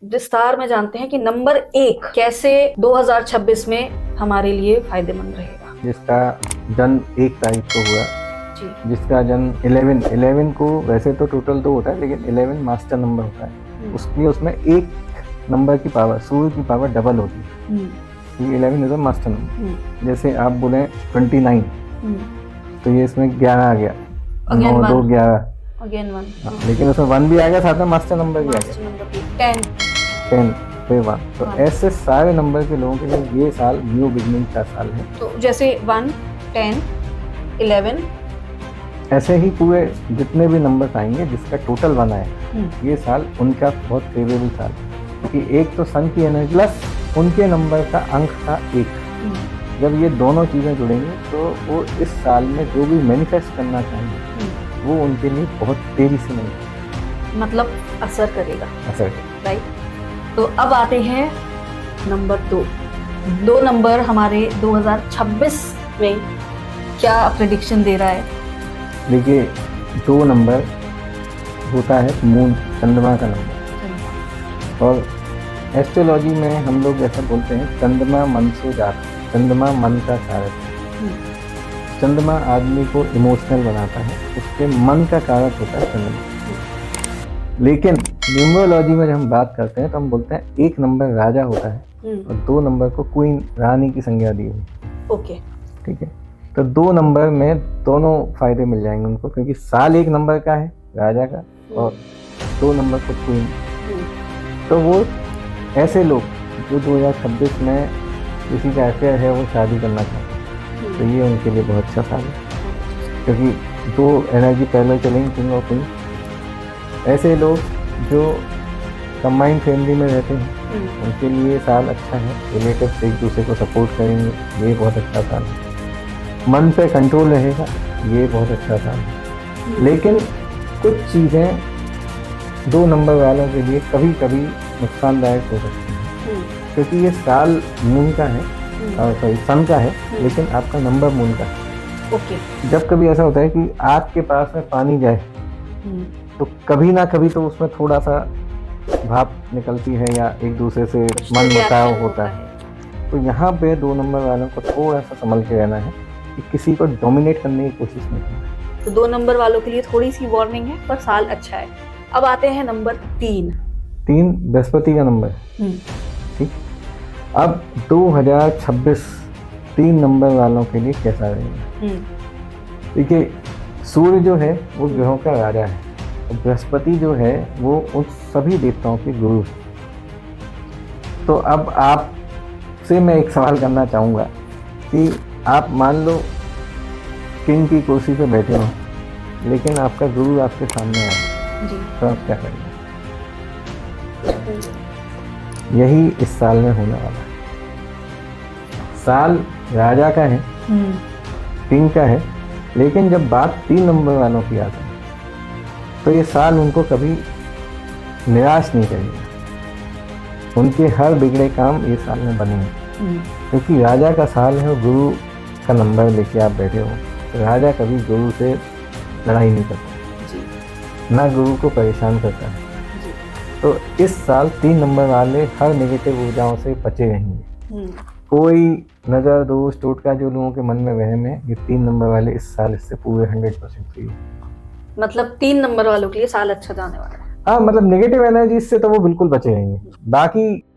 विस्तार में जानते हैं कि नंबर 1 कैसे 2026 में हमारे लिए फायदेमंद रहेगा। जिसका जन्म 1 तारीख को हुआ, जी। जिसका जन्म 11 को, वैसे तो टोटल 2 होता है लेकिन 11 मास्टर नंबर होता है, उसकी उसमें एक नंबर की पावर, सूर्य की पावर डबल होती है। 11 इज अ मास्टर नंबर। जैसे आप बोले 29, तो ये इसमें 11 आ गया, 9 2 11, अगेन 1, लेकिन उसमें 1 भी आ गया, साथ में मास्टर नंबर भी आ गया, 10 फिर 1। तो ऐसे सारे नंबर के लोगों के लिए ये साल न्यू बिगनिंग का साल है। तो जैसे 1, 10, 11, ऐसे ही पूरे जितने भी नंबर आएंगे जिसका टोटल 1 आए, ये साल उनका बहुत फेवरेबल साल, क्योंकि एक तो सन की एनर्जी प्लस उनके नंबर का अंक था 1। जब ये दोनों चीज़ें जुड़ेंगी तो वो इस साल में जो भी मैनिफेस्ट करना चाहेंगे वो उनके लिए बहुत तेजी से मिलेगा, मतलब असर करेगा। राइट। तो अब आते हैं नंबर 2 नंबर हमारे 2026 में क्या प्रेडिक्शन दे रहा है? देखिए 2 नंबर होता है मून, चंद्रमा का नंबर, और एस्ट्रोलॉजी में हम लोग ऐसा बोलते हैं चंद्रमा मन से जाता है, चंद्रमा मन का कारक है। चंद्रमा आदमी को इमोशनल बनाता है, उसके मन का कारक होता है चंद्रमा। लेकिन न्यूमरोलॉजी में जब हम बात करते हैं तो हम बोलते हैं 1 नंबर राजा होता है और 2 नंबर को क्वीन, रानी की संज्ञा दी हुई। ओके, ठीक है। तो 2 नंबर में दोनों फायदे मिल जाएंगे उनको, क्योंकि साल 1 नंबर का है राजा का और 2 नंबर को क्वीन। तो वो ऐसे लोग जो 2026 में किसी का अफेयर है वो शादी करना चाहते हैं, तो ये उनके लिए बहुत अच्छा साल है, क्योंकि 2 एनर्जी पहले चलेंगी, किंग और क्वीन। ऐसे लोग जो कंबाइंड फैमिली में रहते हैं उनके लिए साल अच्छा है, रिलेटिव्स एक दूसरे को सपोर्ट करेंगे, ये बहुत अच्छा साल है। मन पे कंट्रोल रहेगा, ये बहुत अच्छा साल है। लेकिन कुछ चीज़ें 2 नंबर वालों के लिए कभी कभी नुकसानदायक हो सकती हैं, क्योंकि ये साल मून का है, सॉरी सन का है, लेकिन आपका नंबर मून का है। ओके। जब कभी ऐसा होता है कि आग के पास में पानी जाए तो कभी ना कभी तो उसमें थोड़ा सा भाप निकलती है या एक दूसरे से मनमुटाव होता है। तो यहाँ पे 2 नंबर वालों को थोड़ा सा संभल के रहना है कि किसी को डोमिनेट करने की कोशिश नहीं करना। तो 2 नंबर वालों के लिए थोड़ी सी वार्निंग है, पर साल अच्छा है। अब आते हैं नंबर 3 बृहस्पति का नंबर। ठीक। अब 2026 3 नंबर वालों के लिए कैसा रहेगा? देखिए सूर्य जो है वो ग्रहों का राजा है, और बृहस्पति जो है वो उन सभी देवताओं के गुरु है। तो अब आपसे मैं एक सवाल करना चाहूँगा कि आप मान लो किंग की कुर्सी पे बैठे हो, लेकिन आपका गुरु आपके सामने आए, तो आप क्या करेंगे? यही इस साल में होने वाला है। साल राजा का है, किंग का है, लेकिन जब बात 3 नंबर वालों की आती है तो ये साल उनको कभी निराश नहीं करेगा। उनके हर बिगड़े काम ये साल में बनेंगे, क्योंकि राजा का साल है और गुरु का नंबर लेके आप बैठे हो। तो राजा कभी गुरु से लड़ाई नहीं करता, ना गुरु को परेशान करता है। तो इस साल 3 नंबर वाले हर नेगेटिव ऊर्जाओं से बचे रहेंगे। कोई नज़र, दोष, टोटका जो लोगों के मन में वहम है, ये 3 नंबर वाले इस साल इससे पूरे 100% फ्री है। मतलब 3 नंबर वालों के लिए साल अच्छा जाने वाला है। हाँ, मतलब नेगेटिव एनर्जी से तो वो बिल्कुल बचे रहेंगे। बाकी